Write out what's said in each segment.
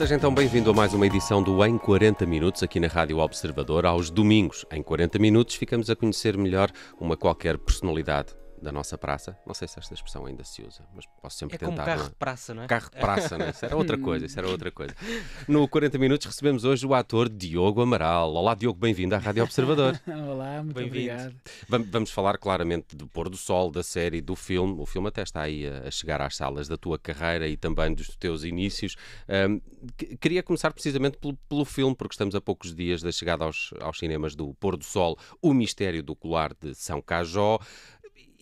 Seja então bem-vindo a mais uma edição do Em 40 Minutos, aqui na Rádio Observador. Aos domingos, em 40 minutos, ficamos a conhecer melhor uma qualquer personalidade da nossa praça. Não sei se esta expressão ainda se usa, mas posso sempre tentar. É como carro de praça, não é? Carro de praça, não é? Isso era outra coisa, No 40 Minutos recebemos hoje o ator Diogo Amaral. Olá, Diogo, bem-vindo à Rádio Observador. Olá, muito obrigado. Vamos falar claramente do pôr do sol, da série, do filme. O filme até está aí a chegar às salas da tua carreira e também dos teus inícios. Queria começar precisamente pelo filme, porque estamos a poucos dias da chegada aos cinemas do Pôr do Sol, O Mistério do Colar de São Cajó.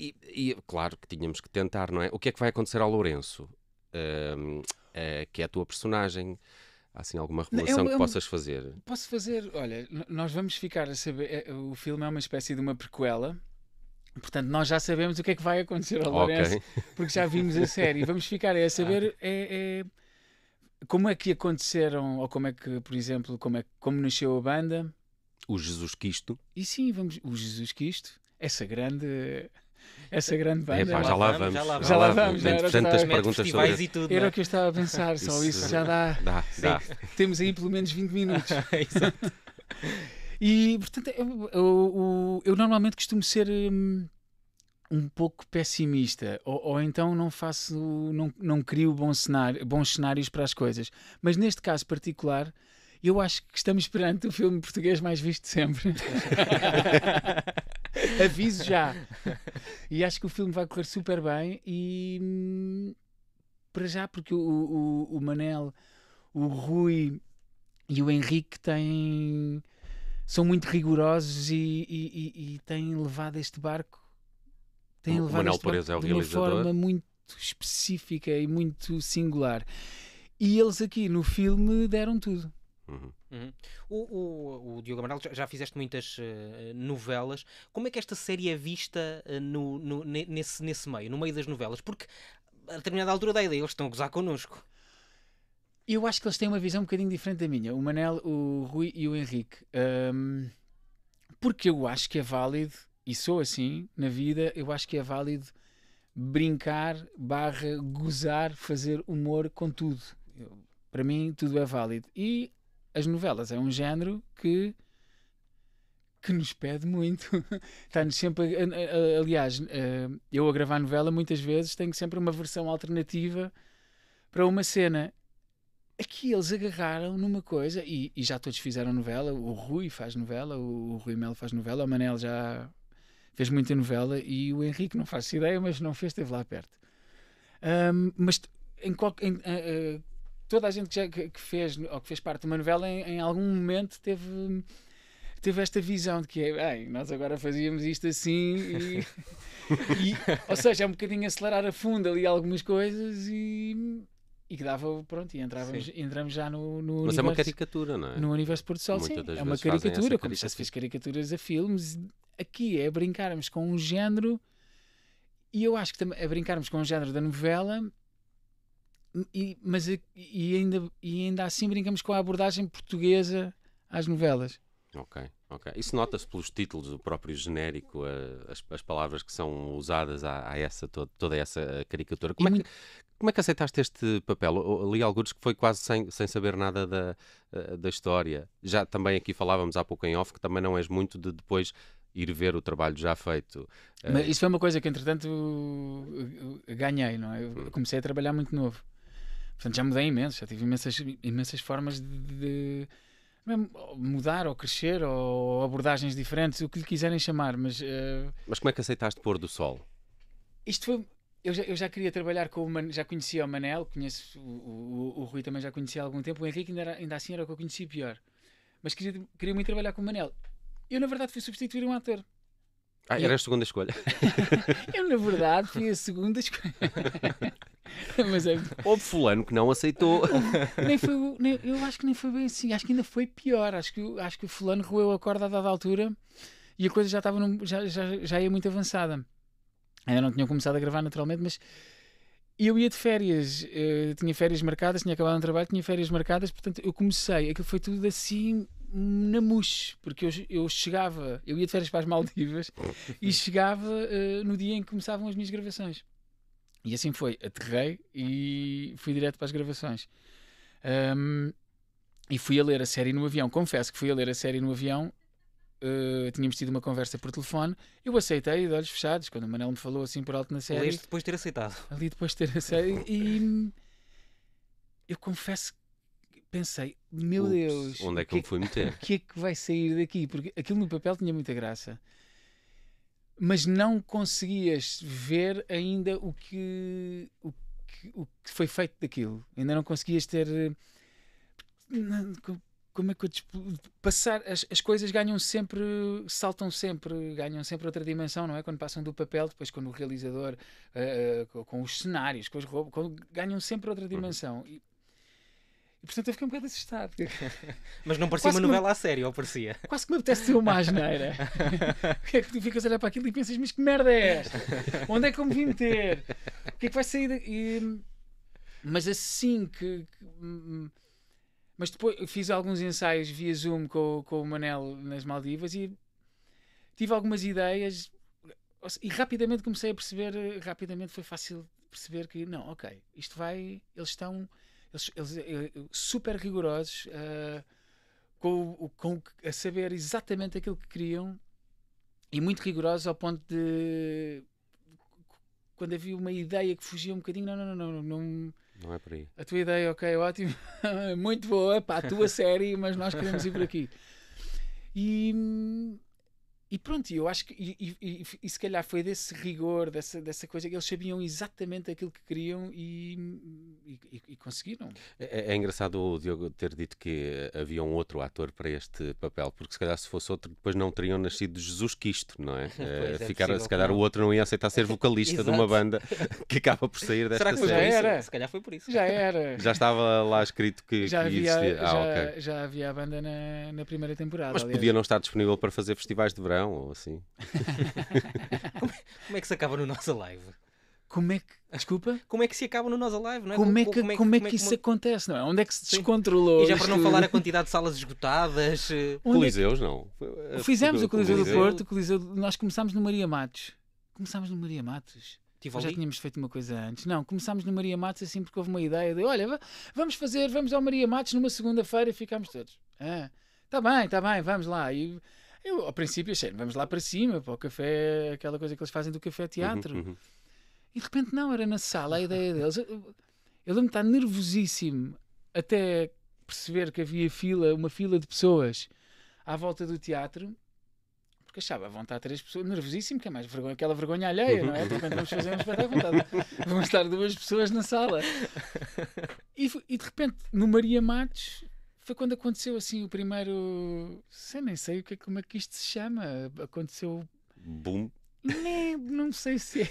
E claro que tínhamos que tentar, não é? O que é que vai acontecer ao Lourenço? Que é a tua personagem. Há assim alguma revelação que possas fazer? Posso fazer, olha, nós vamos ficar a saber, o filme é uma espécie de uma prequela, portanto nós já sabemos o que é que vai acontecer ao Lourenço, porque já vimos a série. Vamos ficar a saber como é que aconteceram, ou como é que, por exemplo, como nasceu a banda. O Jesus Cristo. E sim, o Jesus Cristo, essa grande banda. Já lá vamos. Tantas perguntas sobre isso. Tudo, era o que eu estava a pensar, só isso já dá. Temos aí pelo menos 20 minutos. Exato. E, portanto, eu normalmente costumo ser um pouco pessimista, ou então não crio bons cenários para as coisas. Mas neste caso particular, eu acho que estamos perante o filme português mais visto sempre. Aviso já. E acho que o filme vai correr super bem e para já, porque o Manel, o Rui e o Henrique são muito rigorosos e têm levado este barco de uma forma muito específica e muito singular. E eles aqui no filme deram tudo. O Diogo Amaral, já fizeste muitas novelas. Como é que esta série é vista nesse meio, no meio das novelas? Porque a determinada altura da ideia eles estão a gozar connosco. Eu acho que eles têm uma visão um bocadinho diferente da minha, o Manel, o Rui e o Henrique, porque eu acho que é válido, e sou assim na vida, eu acho que é válido brincar, gozar, fazer humor com tudo. Para mim tudo é válido. E as novelas é um género que nos pede muito. Está-nos sempre aliás, eu a gravar novela muitas vezes tenho sempre uma versão alternativa para uma cena. Aqui eles agarraram numa coisa e já todos fizeram novela. O Rui faz novela, o Rui Melo faz novela, o Manel já fez muita novela e o Henrique não faz ideia, mas não fez, esteve lá perto. Mas toda a gente que fez ou que fez parte de uma novela em algum momento teve esta visão de que nós agora fazíamos isto assim ou seja, é um bocadinho acelerar a fundo ali algumas coisas e que dava, pronto, e entramos já no universo. Mas é uma caricatura, não é? No universo Pôr do Sol, sim. É uma caricatura, como já se fez caricaturas a filmes. Aqui é brincarmos com um género, e eu acho que também é brincarmos com um género da novela, mas ainda assim brincamos com a abordagem portuguesa às novelas. Ok. Isso nota-se pelos títulos, o próprio genérico, as palavras que são usadas a toda essa caricatura. Como é que aceitaste este papel? Eu li alguns que foi quase sem saber nada da história. Já também aqui falávamos há pouco em off que também não és muito de depois ir ver o trabalho já feito. Mas isso foi uma coisa que entretanto ganhei, não é? Eu comecei a trabalhar muito novo. Portanto já mudei imenso, já tive imensas formas de mudar ou crescer ou abordagens diferentes, o que lhe quiserem chamar. Mas como é que aceitaste Pôr do Sol? Isto foi... Eu já queria trabalhar com já conhecia o Manel, conheço o Rui também já conhecia há algum tempo, o Henrique ainda assim era o que eu conhecia pior. Mas queria muito trabalhar com o Manel. Eu na verdade fui substituir um ator. Era a segunda escolha. Eu na verdade fui a segunda escolha. Mas houve fulano que não aceitou. Eu acho que nem foi bem assim, acho que ainda foi pior. Acho que o fulano roeu a corda a dada altura e a coisa já estava já ia muito avançada. Ainda não tinham começado a gravar naturalmente, mas eu ia de férias, tinha férias marcadas, tinha acabado um trabalho, tinha férias marcadas, portanto eu comecei, aquilo foi tudo assim na mousse, porque eu ia de férias para as Maldivas e chegava no dia em que começavam as minhas gravações. E assim foi, aterrei e fui direto para as gravações. E fui a ler a série no avião. Confesso que fui a ler a série no avião. Tínhamos tido uma conversa por telefone. Eu aceitei de olhos fechados quando o Manel me falou assim por alto na série. Leste depois de ter aceitado. Ali depois de ter a série. E eu confesso que pensei, meu Deus, onde é que eu me fui meter? O que é que vai sair daqui? Porque aquilo no papel tinha muita graça. Mas não conseguias ver ainda o que foi feito daquilo. Ainda não conseguias ter... Como é que eu passar as coisas saltam sempre, ganham sempre outra dimensão, não é? Quando passam do papel, depois quando o realizador com os cenários, com as roupas, ganham sempre outra dimensão. E portanto eu fiquei um bocado assustado. Mas não parecia uma novela a sério, ou parecia? Quase que me apetece ser uma asneira. Porque é que tu ficas a olhar para aquilo e pensas, mas que merda é esta? Onde é que eu me vim meter? O que é que vai sair daqui? Mas assim que... Mas depois fiz alguns ensaios via Zoom com o Manel nas Maldivas e tive algumas ideias e rapidamente comecei a perceber, rapidamente foi fácil perceber que não, ok, isto vai, eles super rigorosos a saber exatamente aquilo que queriam e muito rigorosos ao ponto de quando havia uma ideia que fugia um bocadinho, não é por aí. A tua ideia, ok, ótimo, muito boa, pá, a tua série, mas nós queremos ir por aqui. E pronto, eu acho que e se calhar foi desse rigor, dessa coisa que eles sabiam exatamente aquilo que queriam e conseguiram. É engraçado o Diogo ter dito que havia um outro ator para este papel, porque se calhar se fosse outro depois não teriam nascido Jesus Cristo, não é? Se calhar o outro não ia aceitar ser vocalista de uma banda que acaba por sair desta série. Será que já era? Se calhar foi por isso. Já era. Já estava lá escrito que existia. Okay. Já havia a banda na primeira temporada. Mas aliás. podia não estar disponível para fazer festivais de verão ou assim. Como é que se acaba no Nós Alive? Desculpa? Como é que se acaba no Nós Alive? Não é? Como é que isso acontece? Não é? Onde é que se descontrolou? E já para não falar a quantidade de salas esgotadas. Coliseus, não. Fizemos o Coliseu do Porto. Nós começámos no Maria Matos. Já tínhamos feito uma coisa antes. Não, começámos no Maria Matos assim porque houve uma ideia de olha, vamos ao Maria Matos numa segunda-feira e ficámos todos. Tá bem, vamos lá. E eu, ao princípio, achei, vamos lá para cima, para o café, aquela coisa que eles fazem do café-teatro. E de repente, não, era na sala a ideia deles. Eu lembro-me de estar nervosíssimo até perceber que havia uma fila de pessoas à volta do teatro, porque achava, vão estar 3 pessoas, nervosíssimo, que é mais vergonha, aquela vergonha alheia, não é? De repente vamos fazer um espetáculo, vamos estar 2 pessoas na sala. E de repente, no Maria Matos... Foi quando aconteceu assim o primeiro... Nem sei como é que isto se chama. Aconteceu... Boom. Não sei se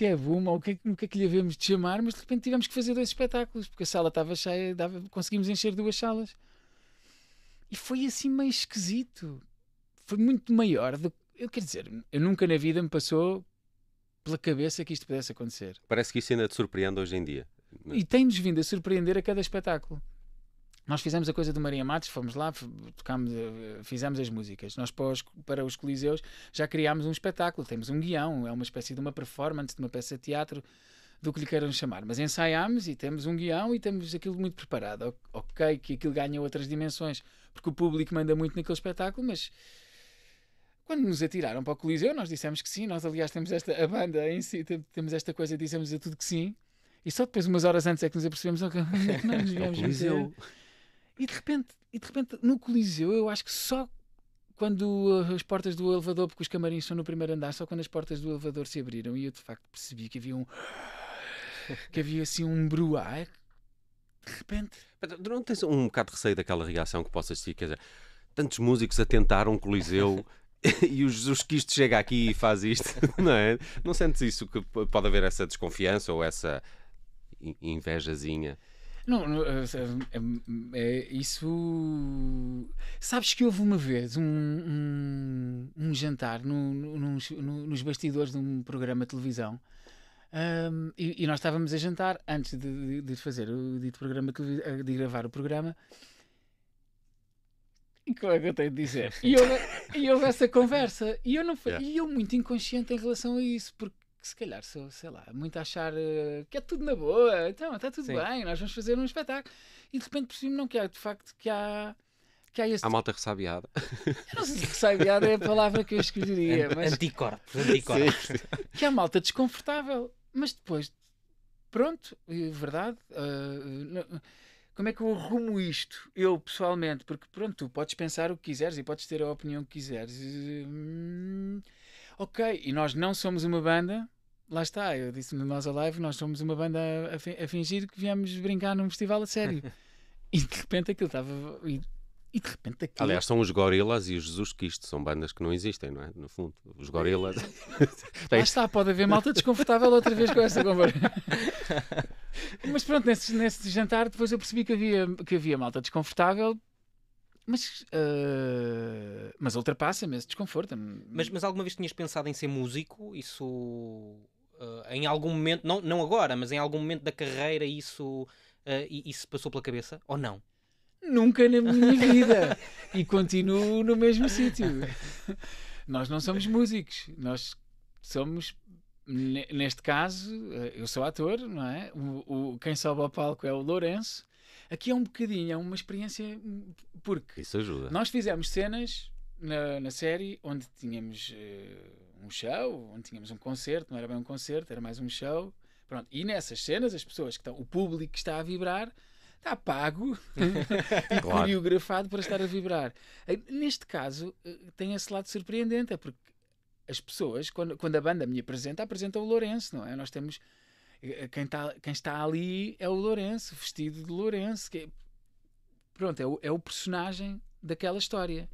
é boom ou o que é que lhe havemos de chamar, mas de repente tivemos que fazer 2 espetáculos, porque a sala estava cheia, conseguimos encher 2 salas. E foi assim meio esquisito. Foi muito maior. Eu quero dizer, eu nunca na vida me passou pela cabeça que isto pudesse acontecer. Parece que isso ainda te surpreende hoje em dia. E tem-nos vindo a surpreender a cada espetáculo. Nós fizemos a coisa do Maria Matos, fomos lá, fizemos as músicas. Nós para os Coliseus já criámos um espetáculo, temos um guião, é uma espécie de uma performance, de uma peça de teatro, do que lhe queiram chamar. Mas ensaiámos e temos um guião e temos aquilo muito preparado. Ok, que aquilo ganha outras dimensões, porque o público manda muito naquele espetáculo, mas quando nos atiraram para o Coliseu, nós dissemos que sim. Nós, aliás, temos a banda em si, temos esta coisa, dissemos a tudo que sim. E só depois, umas horas antes, é que nos apercebemos que não nos viemos meter. E de repente, no Coliseu, eu acho que só quando as portas do elevador, porque os camarins estão no primeiro andar, só quando as portas do elevador se abriram e eu de facto percebi que havia assim um bruar, de repente... Tu não tens um bocado de receio daquela reação que possas ter? Quer dizer, tantos músicos a tentar um Coliseu e o Jesus Cristo chega aqui e faz isto, não é? Não sentes isso, que pode haver essa desconfiança ou essa invejazinha? Não, isso... Sabes que houve uma vez um jantar nos bastidores de um programa de televisão e nós estávamos a jantar antes de fazer o dito programa, de gravar o programa. E como é que eu tenho de dizer? E houve essa conversa e eu muito inconsciente em relação a isso, porque se calhar sou, sei lá, muito a achar que é tudo na boa, então está tudo Sim. bem, nós vamos fazer um espetáculo. E de repente percebi-me não que há, de facto, que há esse... Há malta ressabiada. Eu não sei se ressabiada é a palavra que eu escolheria, mas Anticorpos. que há malta desconfortável. Mas depois, pronto, é verdade. Como é que eu arrumo isto? Eu, pessoalmente, porque pronto, tu podes pensar o que quiseres e podes ter a opinião que quiseres. Ok, e nós não somos uma banda. Lá está, eu disse no Nós Alive, nós somos uma banda a fingir que viemos brincar num festival a sério. E de repente aquilo estava... E de repente aquilo... Aliás, são os Gorilas e os Jesus Cristo, são bandas que não existem, não é? No fundo, os Gorilas. Lá está, pode haver malta desconfortável outra vez com essa conversa. Mas pronto, nesse jantar depois eu percebi que havia malta desconfortável, mas ultrapassa-me esse desconforto. Mas alguma vez tinhas pensado em ser músico? Isso em algum momento, não agora, mas em algum momento da carreira isso passou pela cabeça? Ou não? Nunca na minha vida. E continuo no mesmo sítio. Nós não somos músicos. Nós somos, neste caso, eu sou ator, não é? Quem sobe ao palco é o Lourenço. Aqui é um bocadinho, é uma experiência, porque Isso ajuda. nós fizemos cenas na série onde tínhamos um show, onde tínhamos um concerto, não era bem um concerto, era mais um show. Pronto. E nessas cenas, as pessoas que estão, o público que está a vibrar, está pago e Claro. coreografado para estar a vibrar. Neste caso, tem esse lado surpreendente, é porque as pessoas, quando a banda me apresenta o Lourenço, não é? Nós temos... Quem está ali é o Lourenço, vestido de Lourenço. Pronto, é o personagem daquela história.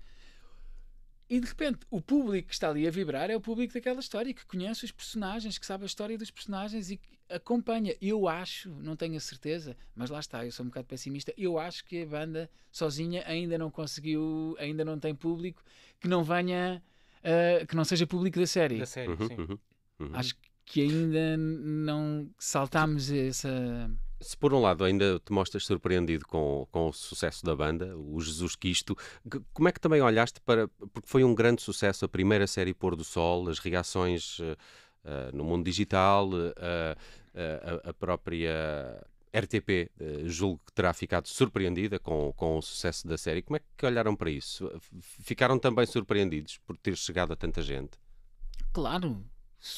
E de repente, o público que está ali a vibrar é o público daquela história, que conhece os personagens, que sabe a história dos personagens e que acompanha. Eu acho, não tenho a certeza, mas lá está, eu sou um bocado pessimista, eu acho que a banda sozinha ainda não conseguiu, ainda não tem público que não venha, que não seja público da série. Da série, sim. Acho que ainda não saltámos essa... Se por um lado ainda te mostras surpreendido com o sucesso da banda, o Jesus Cristo, como é que também olhaste para... Porque foi um grande sucesso a primeira série Pôr do Sol, as reações no mundo digital, a própria RTP, julgo que terá ficado surpreendida com o sucesso da série. Como é que olharam para isso? Ficaram também surpreendidos por ter chegado a tanta gente? Claro,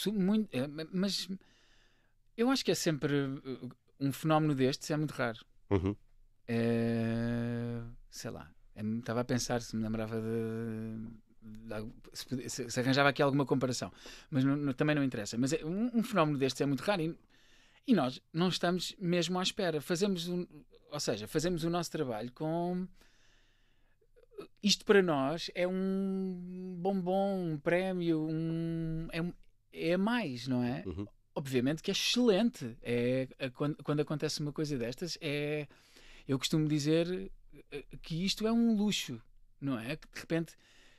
muito, mas eu acho que é sempre... Um fenómeno destes é muito raro. Uhum. Sei lá, estava a pensar se me lembrava se arranjava aqui alguma comparação, mas também não interessa. Mas um fenómeno destes é muito raro e nós não estamos mesmo à espera. Fazemos o nosso trabalho com... Isto para nós é um bombom, um prémio, é mais, não é? Uhum. Obviamente que é excelente. Quando acontece uma coisa destas, eu costumo dizer que isto é um luxo, não é? Que de repente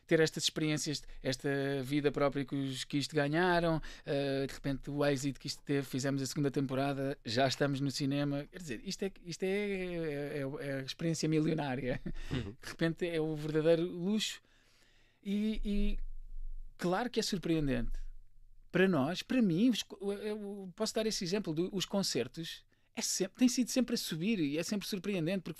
ter estas experiências, esta vida própria que os Kiss ganharam, de repente o êxito que isto teve, fizemos a segunda temporada, já estamos no cinema. Quer dizer, isto é a experiência milionária. Uhum. De repente é o verdadeiro luxo e claro que é surpreendente. Para nós, para mim, eu posso dar esse exemplo, os concertos têm sido sempre a subir e é sempre surpreendente, porque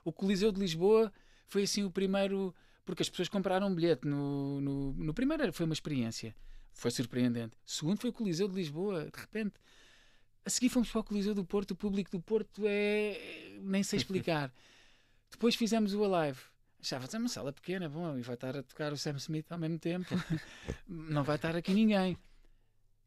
o Coliseu de Lisboa foi assim o primeiro, porque as pessoas compraram um bilhete no primeiro, foi uma experiência, foi surpreendente. O segundo foi o Coliseu de Lisboa, de repente. A seguir fomos para o Coliseu do Porto, o público do Porto nem sei explicar. Depois fizemos o Alive. Já vai ser uma sala pequena, bom, e vai estar a tocar o Sam Smith ao mesmo tempo. Não vai estar aqui ninguém.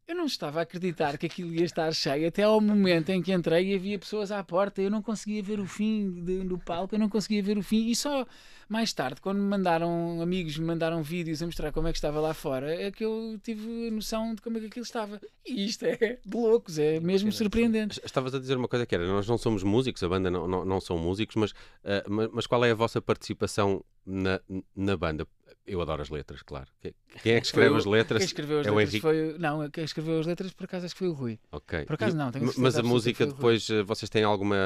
Eu não estava a acreditar que aquilo ia estar cheio até ao momento em que entrei e havia pessoas à porta. Eu não conseguia ver o fim do palco, eu não conseguia ver o fim. E só mais tarde, quando amigos me mandaram vídeos a mostrar como é que estava lá fora, é que eu tive a noção de como é que aquilo estava. E isto é de loucos, é mesmo surpreendente. Estavas a dizer uma coisa que era, nós não somos músicos, a banda não são músicos, mas qual é a vossa participação na banda? Eu adoro as letras, claro. Quem é que escreve as letras? Quem escreveu as é o letras Henrique? quem escreveu as letras por acaso acho que foi o Rui. Ok. Por acaso não, tenho certeza mas a absoluta música que foi o Rui. depois, vocês têm alguma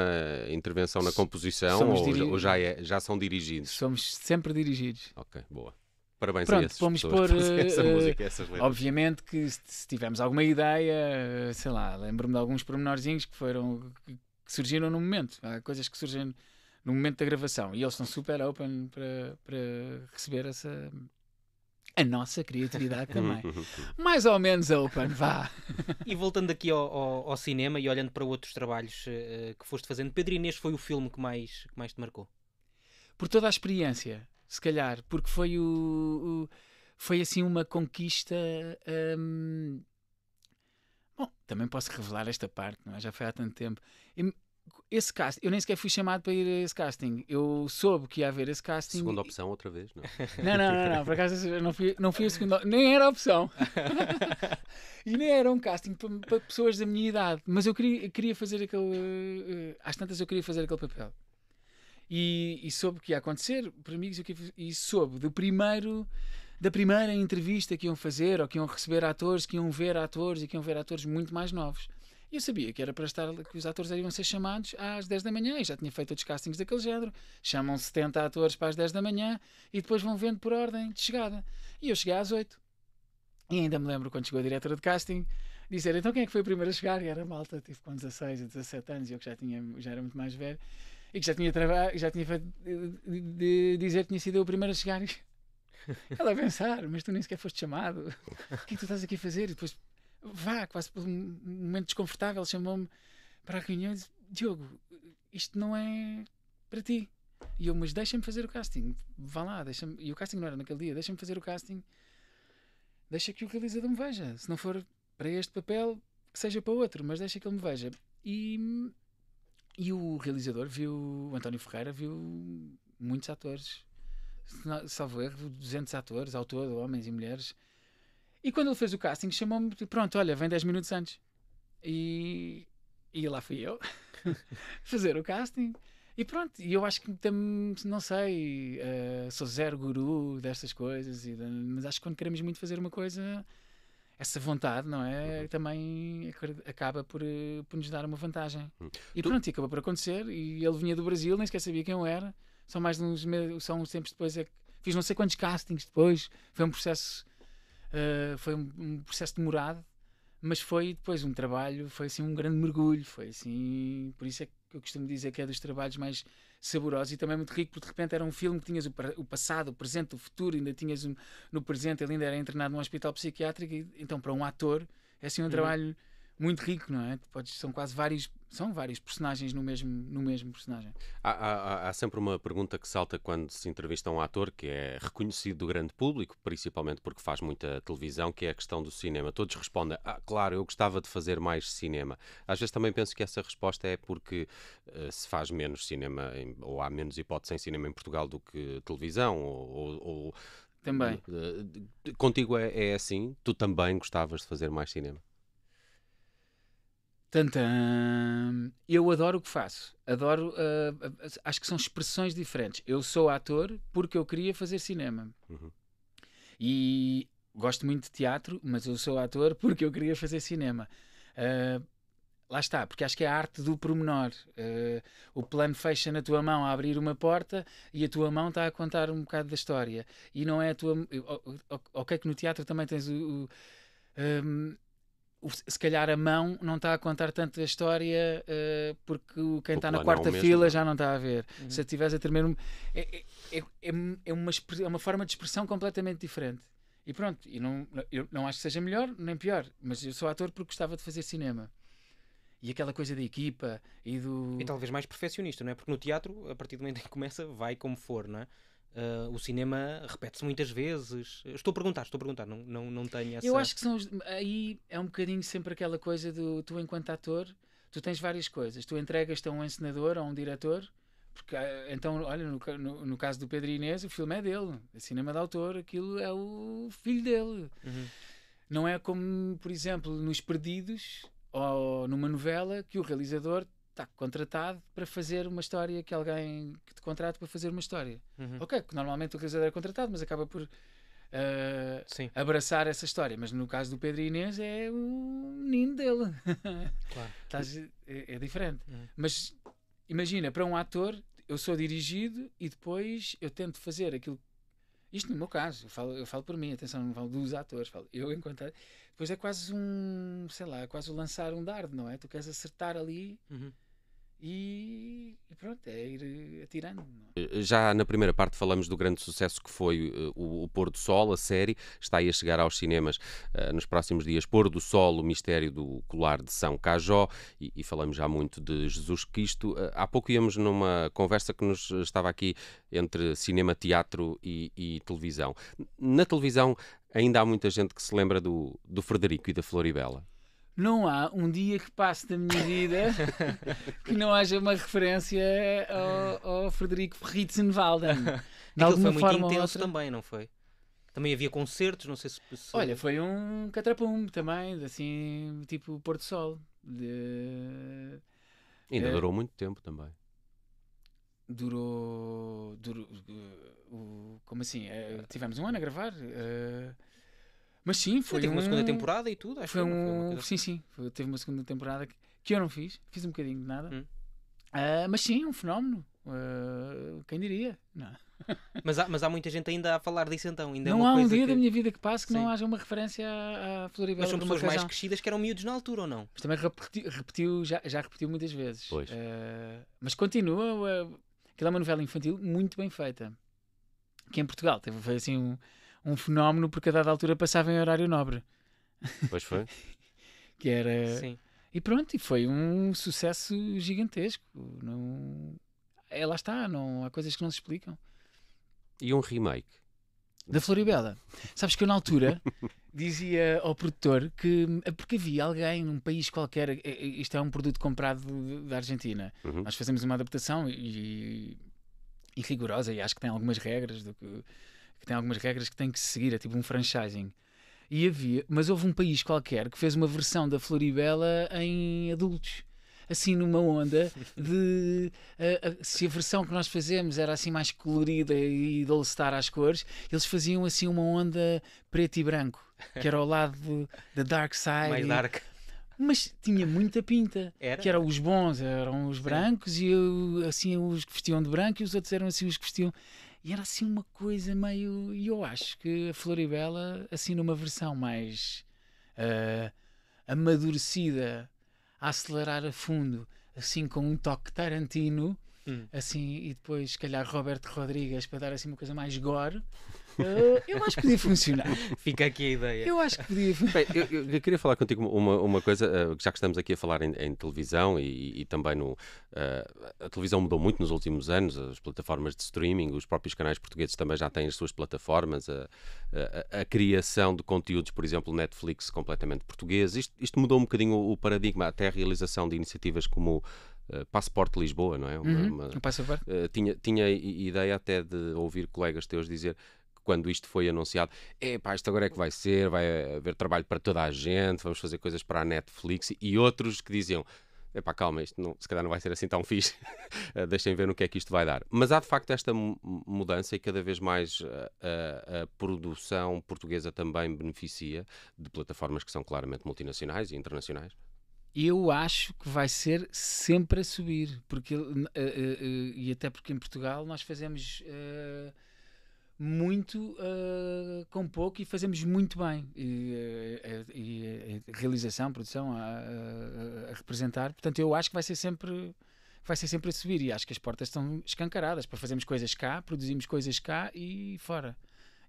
intervenção na composição Somos ou já são dirigidos? Somos sempre dirigidos. Ok, boa. Parabéns a Pronto, essas vamos pessoas pôr, que fazem essa música, essas letras. obviamente que se tivermos alguma ideia, sei lá, lembro-me de alguns pormenorzinhos que surgiram no momento. Há coisas que surgem no momento da gravação e eles estão super open para receber a nossa criatividade também. Mais ou menos open, vá. E voltando aqui ao cinema e olhando para outros trabalhos que foste fazendo, Pedro Inês foi o filme que mais te marcou? Por toda a experiência, se calhar, porque foi assim uma conquista. Bom, também posso revelar esta parte, não é? Já foi há tanto tempo. Esse casting, eu nem sequer fui chamado para ir a esse casting. Eu soube que ia haver esse casting. Segunda opção, outra vez? Não, Não, por acaso eu não fui a segunda, nem era opção. E nem era um casting para pessoas da minha idade, mas eu queria fazer aquele. Às tantas eu queria fazer aquele papel. E soube que ia acontecer por amigos e soube da primeira entrevista que iam fazer, ou que iam receber atores, que iam ver atores e que iam ver atores muito mais novos. E eu sabia que era para que os atores iam ser chamados às 10 da manhã, e já tinha feito outros castings daquele género. Chamam 70 atores para as 10 da manhã e depois vão vendo por ordem de chegada. E eu cheguei às 8. E ainda me lembro quando chegou a diretora de casting dizer, então quem é que foi o primeiro a chegar? E era malta, tive com 16 ou 17 anos, eu que já era muito mais velho, e que já tinha feito de dizer que tinha sido eu o primeiro a chegar. E ela a pensar, mas tu nem sequer foste chamado. O que é que tu estás aqui a fazer? E depois, quase por um momento desconfortável, chamou-me para a reunião e disse, Diogo, isto não é para ti. E eu, mas deixa-me fazer o casting, vá lá, deixa-me. E o casting não era naquele dia, deixa-me fazer o casting, deixa que o realizador me veja. Se não for para este papel, que seja para outro, mas deixa que ele me veja. E o realizador viu, o António Ferreira, viu muitos atores, salvo erro, 200 atores ao todo, homens e mulheres. E quando ele fez o casting, chamou-me, pronto, olha, vem 10 minutos antes. E lá fui eu fazer o casting. E pronto, e eu acho que não sei, sou zero guru destas coisas, mas acho que quando queremos muito fazer uma coisa, essa vontade, não é? Também acaba por nos dar uma vantagem. E pronto, e acabou por acontecer. E ele vinha do Brasil, nem sequer sabia quem eu era. Só mais de uns tempos depois fiz não sei quantos castings depois. Foi um processo, um processo demorado, mas foi depois um trabalho, foi assim um grande mergulho. Foi assim, por isso é que eu costumo dizer que é dos trabalhos mais saborosos e também muito rico, porque de repente era um filme que tinhas o passado, o presente, o futuro, ainda tinhas no presente, ele ainda era internado num hospital psiquiátrico, e, então para um ator é assim um trabalho muito rico, não é? São vários personagens no mesmo personagem. Há sempre uma pergunta que salta quando se entrevista um ator que é reconhecido do grande público, principalmente porque faz muita televisão, que é a questão do cinema. Todos respondem, claro, eu gostava de fazer mais cinema. Às vezes também penso que essa resposta é porque se faz menos cinema, ou há menos hipótese em cinema em Portugal do que televisão, ou também. Contigo é assim? Tu também gostavas de fazer mais cinema? Eu adoro o que faço. Adoro, acho que são expressões diferentes. Eu sou ator porque eu queria fazer cinema. E gosto muito de teatro, mas eu sou ator porque eu queria fazer cinema. Lá está, porque acho que é a arte do pormenor. O plano fecha na tua mão a abrir uma porta e a tua mão está a contar um bocado da história. E não é a tua... Ok que no teatro também tens se calhar a mão não está a contar tanto a história porque quem está na quarta fila já não está a ver. Se estiveres a tremer é uma forma de expressão completamente diferente. E pronto, eu não acho que seja melhor nem pior, mas eu sou ator porque gostava de fazer cinema. E aquela coisa da equipa e do... E talvez mais perfeccionista, não é? Porque no teatro, a partir do momento em que começa, vai como for, não é? O cinema repete-se muitas vezes. Estou a perguntar, não tenho essa... Eu acho que aí é um bocadinho sempre aquela coisa do tu enquanto ator, tu tens várias coisas. Tu entregas-te a um encenador, a um diretor, porque então, olha, no caso do Pedro Inês, o filme é dele. O cinema de autor, aquilo é o filho dele. Não é como, por exemplo, nos Perdidos, ou numa novela, que o realizador está contratado para fazer uma história, que alguém que te contrata para fazer uma história. Ok, que normalmente o realizador é contratado, mas acaba por abraçar essa história. Mas no caso do Pedro Inês é o menino dele. Claro. É diferente. Mas imagina, para um ator, eu sou dirigido e depois eu tento fazer aquilo Isto no meu caso, eu falo por mim, atenção, não falo dos atores, falo eu enquanto. Depois é quase sei lá, quase lançar um dardo, não é? Tu queres acertar ali e pronto, é ir atirando. Não é? Já na primeira parte falamos do grande sucesso que foi o Pôr do Sol, a série. Está aí a chegar aos cinemas nos próximos dias. Pôr do Sol, o mistério do colar de São Cajó. E falamos já muito de Jesus Cristo. Há pouco íamos numa conversa que nos estava aqui entre cinema, teatro e televisão. Na televisão ainda há muita gente que se lembra do Frederico e da Floribela. Não há um dia que passe da minha vida que não haja uma referência ao Frederico Ritzenwalden. De Aquilo foi alguma muito forma ou intenso outra. também, não foi? Também havia concertos, não sei se... Olha, foi um catrapum também, assim, tipo Porto Sol. Ainda durou muito tempo também. Durou como assim? Tivemos um ano a gravar. Mas sim, foi teve uma segunda temporada e tudo, acho foi que não foi uma coisa assim. Sim. Teve uma segunda temporada que eu não fiz. Fiz um bocadinho de nada. Mas sim, um fenómeno. Quem diria? Não. Mas há muita gente ainda a falar disso então. Ainda Não é uma há um coisa dia que... da minha vida que passe que Sim. não haja uma referência à Floribela. Mas são por uma pessoas mais razão. crescidas que eram miúdos na altura ou não? Mas também repetiu, já repetiu muitas vezes. Pois. Mas continua. Aquela é uma novela infantil muito bem feita. Que em Portugal foi assim um fenómeno, porque a dada altura passava em horário nobre. Pois foi. Que era... Sim. E pronto, e foi um sucesso gigantesco. Lá está, não, há coisas que não se explicam. E um remake? Da Floribela. Sabes que eu na altura dizia ao produtor que... Porque havia alguém num país qualquer... Isto é um produto comprado da Argentina. Uhum. Nós fazemos uma adaptação e rigorosa, e acho que tem algumas regras que tem que se seguir, é tipo um franchising. Mas houve um país qualquer que fez uma versão da Floribela em adultos, assim numa onda de se a versão que nós fazemos era assim mais colorida e de all-star às cores, eles faziam assim uma onda preto e branco, que era ao lado da Dark Side. Mais dark. Mas tinha muita pinta. Era? Que eram os bons, eram os brancos, e assim os que vestiam de branco, e os outros eram assim os que vestiam. E era assim uma coisa meio... E eu acho que a Floribela, assim numa versão mais amadurecida, a acelerar a fundo, assim com um toque Tarantino, assim, e depois se calhar Roberto Rodrigues para dar assim uma coisa mais gore, eu acho que podia funcionar. Fica aqui a ideia. Eu acho que podia funcionar. Bem, eu queria falar contigo uma coisa, já que estamos aqui a falar em televisão e também a televisão mudou muito nos últimos anos, as plataformas de streaming, os próprios canais portugueses também já têm as suas plataformas, a criação de conteúdos, por exemplo, Netflix completamente português. Isto mudou um bocadinho o paradigma, até a realização de iniciativas como Passaporte Lisboa, não é? Um passaporte. Tinha ideia até de ouvir colegas teus dizer quando isto foi anunciado, isto agora é que vai ser, vai haver trabalho para toda a gente, vamos fazer coisas para a Netflix, e outros que diziam, calma, isto se calhar não vai ser assim tão fixe, deixem ver no que é que isto vai dar. Mas há de facto esta mudança e cada vez mais a produção portuguesa também beneficia de plataformas que são claramente multinacionais e internacionais. Eu acho que vai ser sempre a subir, porque e até porque em Portugal nós fazemos muito com pouco e fazemos muito bem, e a realização, a produção a representar, portanto eu acho que vai ser sempre a subir, e acho que as portas estão escancaradas para fazermos coisas cá, produzimos coisas cá e fora,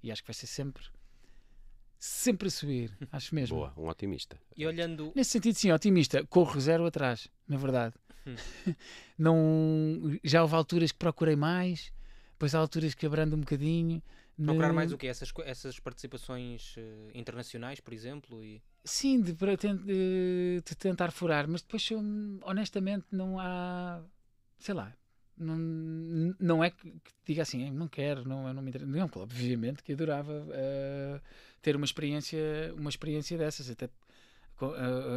e acho que vai ser sempre a subir, acho mesmo. Boa, um otimista. E olhando... Nesse sentido, sim, otimista. Corro zero atrás, na verdade. Não, já houve alturas que procurei mais, depois há alturas que abrando um bocadinho. Procurar mais o quê? Essas participações internacionais, por exemplo? Sim, de tentar furar, mas depois, honestamente, não há... Sei lá. Não é que diga assim, não quero, não me interessa. Não, obviamente que adorava ter uma experiência dessas, até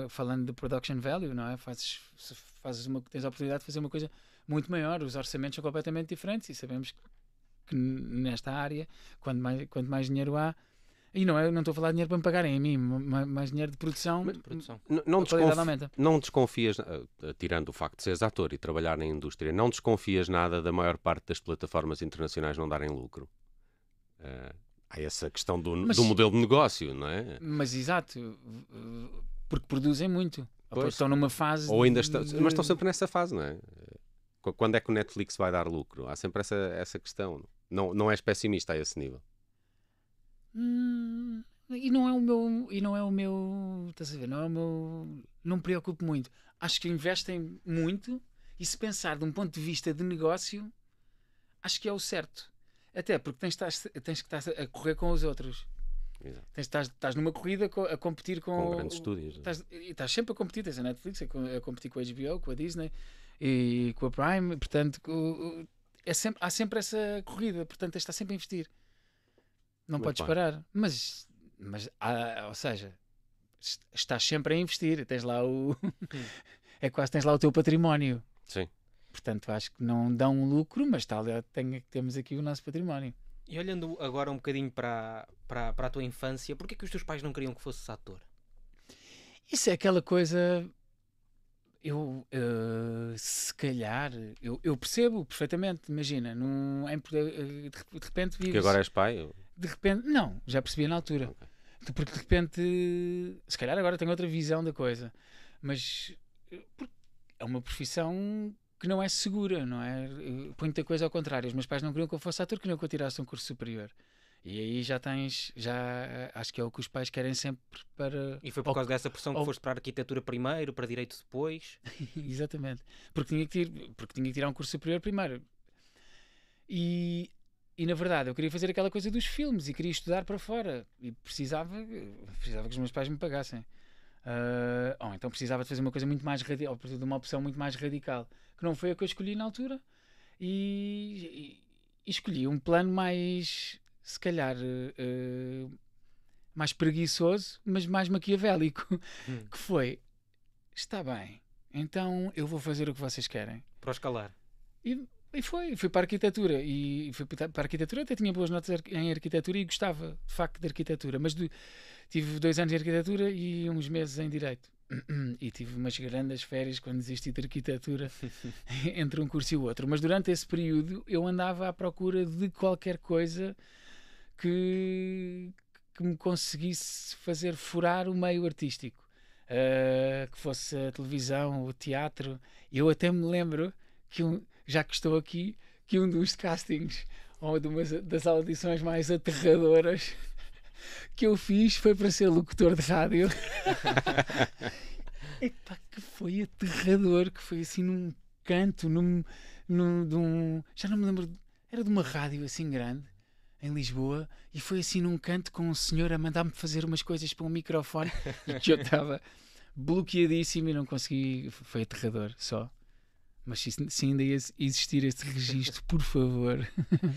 falando de production value, não é? Tens a oportunidade de fazer uma coisa muito maior, os orçamentos são completamente diferentes e sabemos que nesta área, quanto mais dinheiro há, e não estou a falar de dinheiro para me pagarem a mim, mais dinheiro de produção. Não desconfias, tirando o facto de seres ator e trabalhar na indústria, não desconfias nada da maior parte das plataformas internacionais não darem lucro? Há essa questão do Mas- modelo de negócio, não é? Mas exato, porque produzem muito. Ou porque Pois. estão numa fase. Ou ainda estão, mas estão sempre nessa fase, não é? Quando é que o Netflix vai dar lucro? Há sempre essa questão. Não és pessimista a esse nível. E não é o meu. E não é o meu. Estás a ver? Não é o meu. Não me preocupo muito. Acho que investem muito e se pensar de um ponto de vista de negócio, acho que é o certo. Até porque tens que estar a correr com os outros. Exato. Estás numa corrida a competir Com grandes estúdios. Estás sempre a competir, tens a Netflix a competir com a HBO, com a Disney e com a Prime, portanto há sempre essa corrida, portanto tens de estar sempre a investir, não Muito podes bem. parar, mas ou seja, estás sempre a investir, tens lá é quase tens lá o teu património, Sim. portanto acho que não dão lucro, mas temos aqui o nosso património. E olhando agora um bocadinho para a tua infância, porquê que os teus pais não queriam que fosses ator? Isso é aquela coisa. Se calhar, eu percebo perfeitamente. Imagina, de repente Porque vives. agora és pai. De repente, não, já percebia na altura. Ok. Porque de repente, se calhar agora tenho outra visão da coisa. Mas porque é uma profissão que não é segura, não é? Põe muita coisa ao contrário. Os meus pais não queriam que eu fosse ator, queriam que eu tirasse um curso superior. E aí já acho que é o que os pais querem sempre para... E foi por causa dessa pressão que ou- foste para a arquitetura primeiro, para direito depois? Exatamente. Porque tinha que tirar um curso superior primeiro. E na verdade eu queria fazer aquela coisa dos filmes e queria estudar para fora. E precisava que os meus pais me pagassem. Ou então precisava de fazer uma coisa muito mais radical, de uma opção muito mais radical, que não foi a que eu escolhi na altura. E escolhi um plano mais, se calhar, mais preguiçoso, mas mais maquiavélico, que foi, está bem, então eu vou fazer o que vocês querem. Para o escalar. E fui para a arquitetura. E fui para a arquitetura, até tinha boas notas em arquitetura e gostava, de facto, de arquitetura. Mas tive 2 anos de arquitetura e uns meses em direito. E tive umas grandes férias quando desisti de arquitetura entre um curso e o outro. Mas durante esse período eu andava à procura de qualquer coisa que me conseguisse fazer furar o meio artístico. Que fosse a televisão, o teatro. Eu até me lembro que já que estou aqui, que um dos castings ou das audições mais aterradoras que eu fiz foi para ser locutor de rádio. Epá, que foi aterrador, que foi assim num canto, já não me lembro, era de uma rádio assim grande em Lisboa, e foi assim num canto com um senhor a mandar-me fazer umas coisas para um microfone e que eu estava bloqueadíssimo e não consegui, foi aterrador só. Mas se ainda existir esse registro, por favor.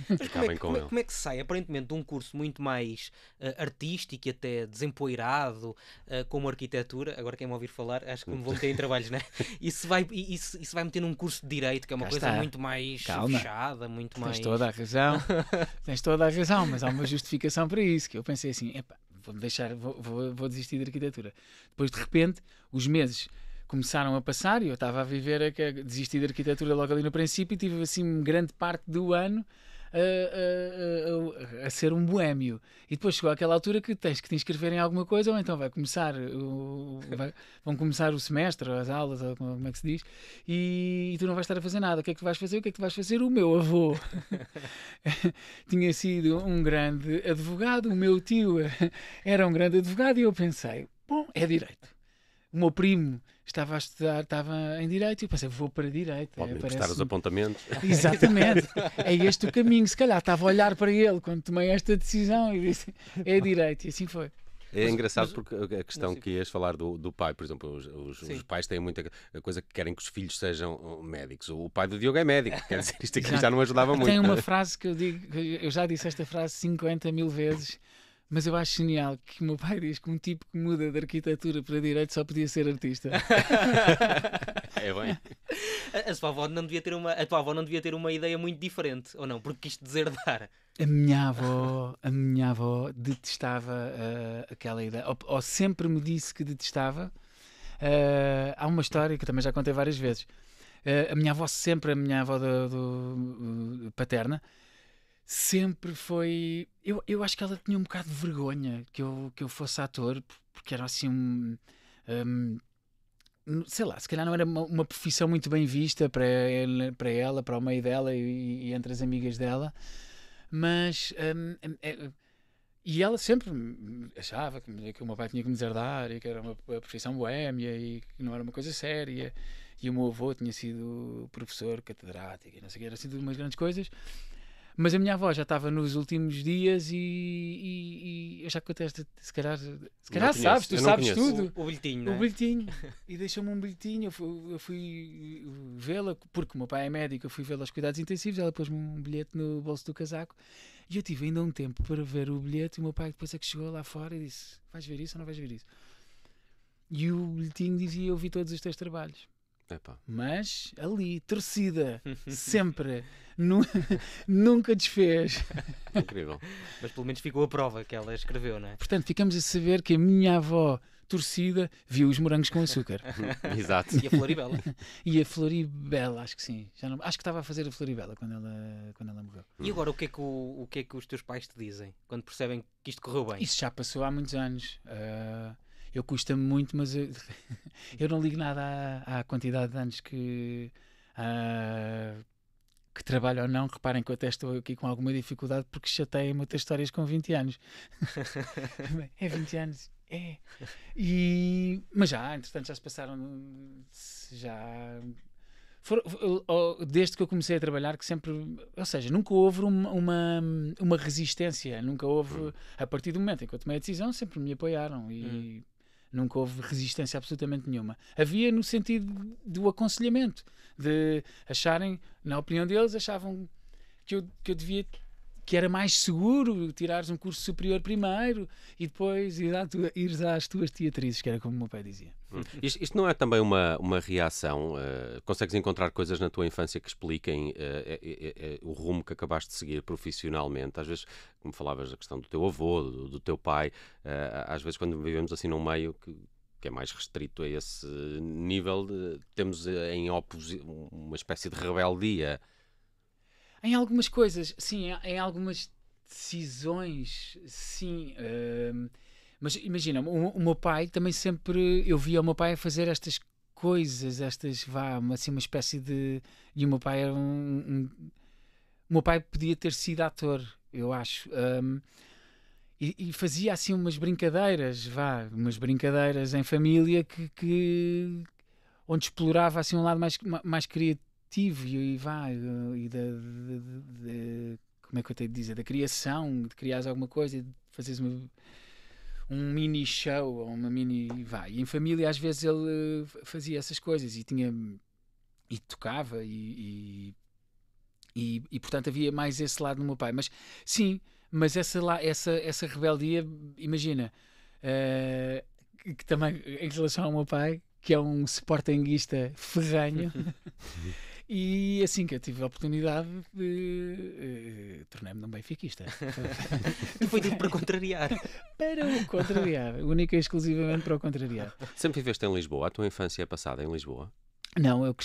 Mas Acabem com ele. como é que se sai, aparentemente, de um curso muito mais artístico e até desempoeirado, como arquitetura? Agora quem me ouvir falar, acho que me vou meter em trabalhos, né? E se vai meter num curso de Direito, que é uma Cá coisa está. muito mais Calma. fechada, muito mais... Tens toda a razão. Tens toda a razão, mas há uma justificação para isso, que eu pensei assim, epá, vou desistir de arquitetura. Depois, de repente, os meses começaram a passar e eu estava a viver, desisti de arquitetura logo ali no princípio e tive assim grande parte do ano a ser um boémio. E depois chegou àquela altura que tens que te inscrever em alguma coisa, ou então vão começar o semestre, as aulas, ou como é que se diz, e tu não vais estar a fazer nada. O que é que tu vais fazer? O que é que tu vais fazer? O meu avô tinha sido um grande advogado, o meu tio era um grande advogado, e eu pensei, bom, é direito. O meu primo estava a estudar, estava em Direito, e eu pensei, vou para Direito. Pode-me emprestar os apontamentos. Exatamente, é este o caminho. Se calhar estava a olhar para ele quando tomei esta decisão e disse, é Direito, e assim foi. É engraçado porque a questão que ias falar do pai, por exemplo, os pais têm muita coisa que querem que os filhos sejam médicos. O pai do Diogo é médico, quer dizer, isto aqui já não ajudava muito. Tem uma frase que eu digo, eu já disse esta frase 50.000 vezes, mas eu acho genial que o meu pai diz que um tipo que muda de arquitetura para direito só podia ser artista. É bem. A tua avó não devia ter uma ideia muito diferente, ou não? Porque quis deserdar. A minha avó detestava aquela ideia, ou sempre me disse que detestava. Há uma história que eu também já contei várias vezes. A minha avó paterna, sempre foi... Eu acho que ela tinha um bocado de vergonha que eu fosse ator, porque era assim sei lá, se calhar não era uma profissão muito bem vista para ela, para o meio dela e entre as amigas dela, mas e ela sempre achava que o meu pai tinha que me deserdar e que era uma profissão boémia e que não era uma coisa séria, e o meu avô tinha sido professor catedrático e não sei o que, era assim umas grandes coisas. Mas a minha avó já estava nos últimos dias e eu já contei esta, se calhar sabes, tu sabes tudo. O bilhetinho, não é? O bilhetinho. E deixou-me um bilhetinho, eu fui vê-la, porque o meu pai é médico, eu fui vê-la aos cuidados intensivos, ela pôs-me um bilhete no bolso do casaco e eu tive ainda um tempo para ver o bilhete e o meu pai depois é que chegou lá fora e disse, vais ver isso ou não vais ver isso? E o bilhetinho dizia, eu vi todos os teus trabalhos. Epá. Mas ali, torcida, sempre, nunca desfez. Incrível. Mas pelo menos ficou a prova que ela escreveu, não é? Portanto, ficamos a saber que a minha avó, torcida, viu os morangos com açúcar. Exato. E a Floribela. E a Floribela, acho que sim. Acho que estava a fazer a Floribela quando ela morreu. E agora o que é que os teus pais te dizem quando percebem que isto correu bem? Isso já passou há muitos anos. Eu custa-me muito, mas eu não ligo nada à quantidade de anos que trabalho ou não. Reparem que eu até estou aqui com alguma dificuldade porque chateia-me a ter histórias com 20 anos. É 20 anos? É. Mas entretanto, já se passaram. Desde que eu comecei a trabalhar, que sempre. Ou seja, nunca houve uma resistência. Nunca houve. A partir do momento em que eu tomei a decisão, sempre me apoiaram. E nunca houve resistência absolutamente nenhuma. Havia no sentido do aconselhamento, de acharem, na opinião deles, achavam que eu devia, que era mais seguro tirares um curso superior primeiro e depois ires às tuas teatrizes, que era como o meu pai dizia. Isto não é também uma reação? Consegues encontrar coisas na tua infância que expliquem o rumo que acabaste de seguir profissionalmente? Às vezes, como falavas da questão do teu avô, do teu pai, às vezes quando vivemos assim num meio que é mais restrito a esse nível, temos em oposição uma espécie de rebeldia. Em algumas coisas, sim, em algumas decisões, sim. Mas imagina, o meu pai também sempre... Eu via o meu pai a fazer estas coisas, assim, uma espécie de... E o meu pai era o meu pai podia ter sido ator, eu acho. E fazia assim umas brincadeiras em família onde explorava assim um lado mais criativo como é que eu tenho de dizer? Da criação, de criares alguma coisa, de fazeres um mini show ou uma mini... E em família às vezes ele fazia essas coisas e tocava e portanto havia mais esse lado no meu pai. Mas sim, mas essa rebeldia, imagina, que também em relação ao meu pai, que é um sportinguista ferrenho, e assim que eu tive a oportunidade tornei-me num benfiquista. Foi tudo para contrariar. Para o contrariar, única e exclusivamente para o contrariar. Sempre viveste em Lisboa? A tua infância é passada em Lisboa? Não, eu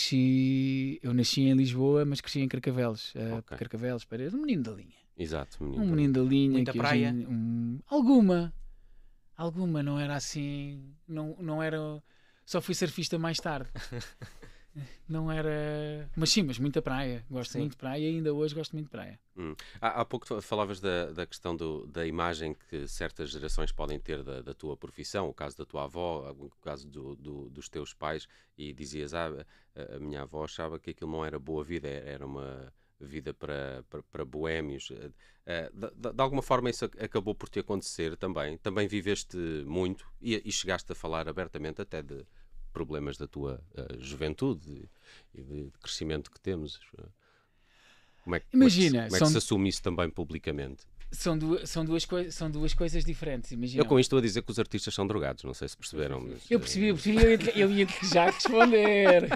nasci em Lisboa, mas cresci em Carcavelos. Ok. Carcavelos, Paredes, um menino da linha. Exato, Um menino da linha. Muita praia? Alguma, não era assim, não era, só fui surfista mais tarde. Não era, mas muita praia, gosto muito de praia e ainda hoje gosto muito de praia. Há pouco falavas da questão da imagem que certas gerações podem ter da tua profissão, o caso da tua avó, o caso dos teus pais, e dizias, a minha avó achava que aquilo não era boa vida, era uma vida para boémios. De alguma forma isso acabou por te acontecer também. Também viveste muito e chegaste a falar abertamente até de problemas da tua juventude e de crescimento que temos. Imagina, como é que se assume isso também publicamente? São duas coisas diferentes. Imagina. Eu com isto estou a dizer que os artistas são drogados, não sei se perceberam. Mas, eu percebi, eu ia já responder.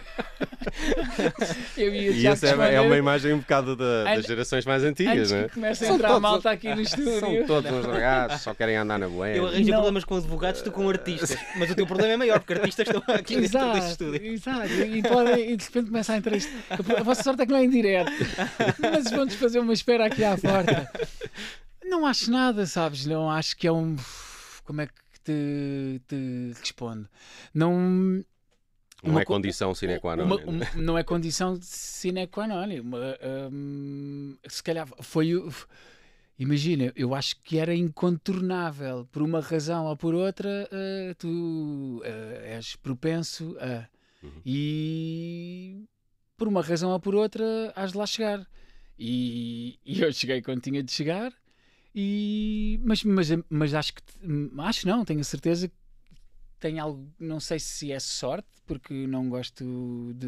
Eu ia E já essa é responder, uma imagem um bocado das gerações mais antigas, antes não é? que comece a São entrar todos- malta aqui no estúdio. São todos uns dragados, só querem andar na Eu boa. arranjo Não. problemas com advogados, tu com artistas. Mas o teu problema é maior, porque artistas estão aqui dentro deste Exato, estúdio. exato. E de repente começa a entrar isto. A vossa sorte é que não é em direto. Mas vão-nos fazer uma espera aqui à porta. Não acho nada, sabes? Não acho que é um. Como é que te respondo? Não. Não é condição sine qua non. Não é condição sine qua non. Se calhar foi. Imagina, eu acho que era incontornável. Por uma razão ou por outra, tu és propenso a. E por uma razão ou por outra, has de lá chegar. E eu cheguei quando tinha de chegar. Mas acho que. Acho não, tenho a certeza que tem algo. Não sei se é sorte, porque não gosto de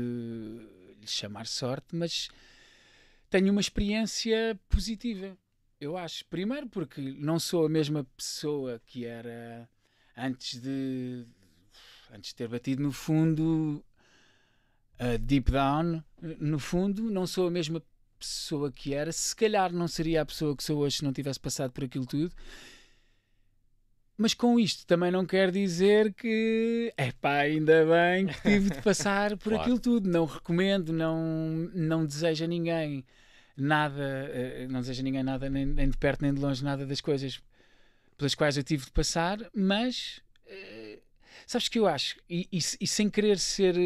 lhe chamar sorte, mas tenho uma experiência positiva. Eu acho. Primeiro porque não sou a mesma pessoa que era antes de ter batido no fundo, deep down, no fundo, não sou a mesma pessoa que era. Se calhar não seria a pessoa que sou hoje se não tivesse passado por aquilo tudo. Mas com isto também não quer dizer que ainda bem que tive de passar por Claro. aquilo tudo. Não recomendo, não desejo a ninguém nada, nem de perto nem de longe, nada das coisas pelas quais eu tive de passar, mas sabes que eu acho, e sem querer ser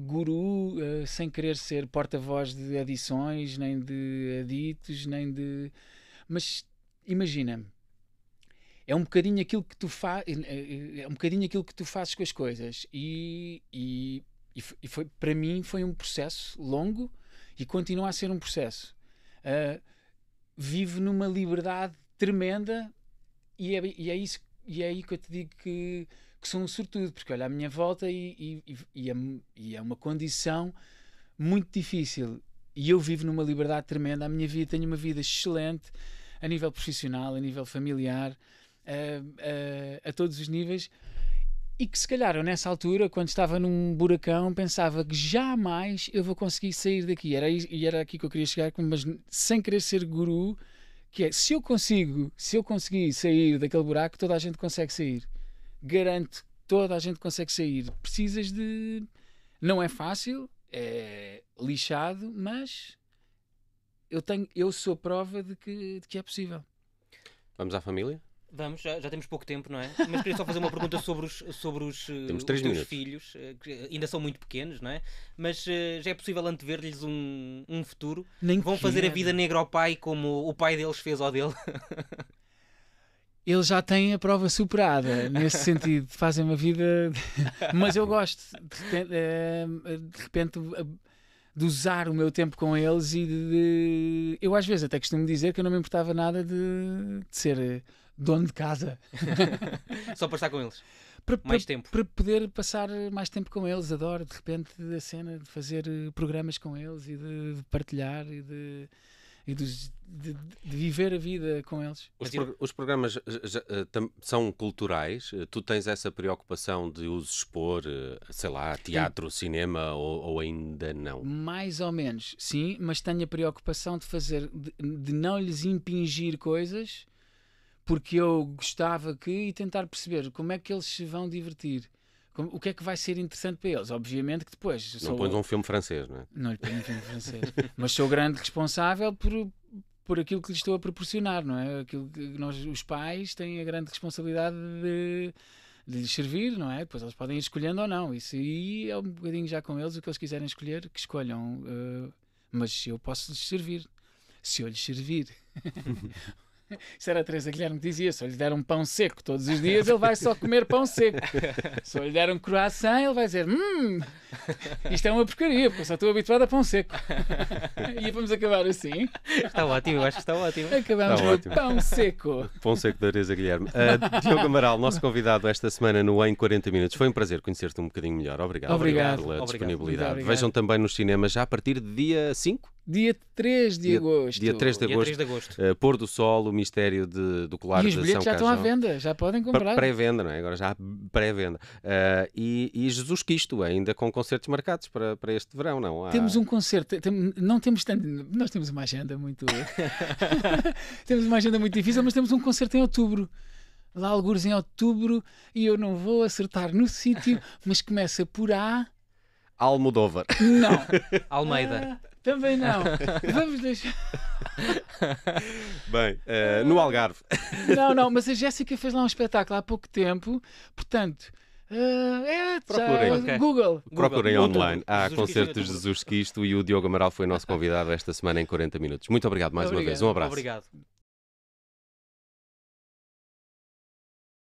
guru, sem querer ser porta-voz de adições, nem de aditos, mas imagina, é um bocadinho aquilo que tu fazes com as coisas e foi, para mim foi um processo longo e continua a ser um processo. Vivo numa liberdade tremenda e é aí que eu te digo que sou um sortudo, porque olha à minha volta e é uma condição muito difícil e eu vivo numa liberdade tremenda. Tenho uma vida excelente a nível profissional, a nível familiar, a todos os níveis, e que se calhar eu nessa altura, quando estava num buracão, pensava que jamais eu vou conseguir sair daqui. Era aqui que eu queria chegar, mas sem querer ser guru, que é, se eu conseguir sair daquele buraco, toda a gente consegue sair. Garanto que toda a gente consegue sair. Precisas de... Não é fácil, é lixado, mas eu sou prova de que é possível. Vamos à família? Vamos, já temos pouco tempo, não é? Mas queria só fazer uma pergunta sobre os Temos 3 teus minutos. filhos, que ainda são muito pequenos, não é? Mas já é possível antever-lhes um futuro? Nem Vão fazer a quero. vida negra ao pai como o pai deles fez ao dele? Eles já têm a prova superada, nesse sentido, fazem uma vida... Mas eu gosto, de repente, de usar o meu tempo com eles e de... Eu às vezes até costumo dizer que eu não me importava nada de ser dono de casa. Só para estar com eles? Para Mais tempo? Para poder passar mais tempo com eles. Adoro, de repente, a cena de fazer programas com eles e de partilhar e de viver a vida com eles. Os programas são culturais? Tu tens essa preocupação de os expor, sei lá, teatro, cinema ou ainda não? Mais ou menos, sim, mas tenho a preocupação de não lhes impingir coisas, porque eu gostava e tentar perceber como é que eles se vão divertir. O que é que vai ser interessante para eles? Obviamente que depois... Não pões um filme francês, não é? Não lhe ponho um filme francês. Mas sou grande responsável por aquilo que lhes estou a proporcionar, não é? Aquilo que os pais têm a grande responsabilidade de lhes servir, não é? Depois eles podem ir escolhendo ou não. Isso aí é um bocadinho já com eles, o que eles quiserem escolher, que escolham. Mas eu posso lhes servir. Se eu lhes servir... Isso era a Teresa Guilherme que dizia: se eu lhe der um pão seco todos os dias, ele vai só comer pão seco. Se eu lhe der um croissant, ele vai dizer: isto é uma porcaria, porque eu só estou habituado a pão seco. E vamos acabar assim. Está ótimo, eu acho que está ótimo. Acabamos Está no ótimo. pão seco. Pão seco da Teresa Guilherme. Diogo Amaral, nosso convidado esta semana no Em 40 Minutos. Foi um prazer conhecer-te um bocadinho melhor. Obrigado Obrigado. pela Obrigado. disponibilidade. Muito obrigado. Vejam também nos cinemas já a partir de dia 5. Dia 3 de agosto. Dia 3 de Dia agosto. 3 de agosto. Pôr do Sol, o mistério do colar E os de São bilhetes já estão à Cajão. venda, já podem comprar. Pré-venda, não é? Agora já há pré-venda. E Jesus Cristo, ainda com concertos marcados para este verão, não? Temos um concerto, não temos tanto, nós temos uma agenda muito temos uma agenda muito difícil, mas temos um concerto em outubro. Lá algures em outubro, e eu não vou acertar no sítio, mas começa por A. Almodóvar. Não. Almeida. Também não. Vamos deixar. Bem, no Algarve. Não, mas a Jéssica fez lá um espetáculo há pouco tempo, portanto. Procurem. Ok. Google. Procurem Google. online. Há Jesus concertos de Cristo. Jesus Cristo e o Diogo Amaral foi nosso convidado esta semana em 40 minutos. Muito obrigado mais uma vez. Um abraço. Obrigado.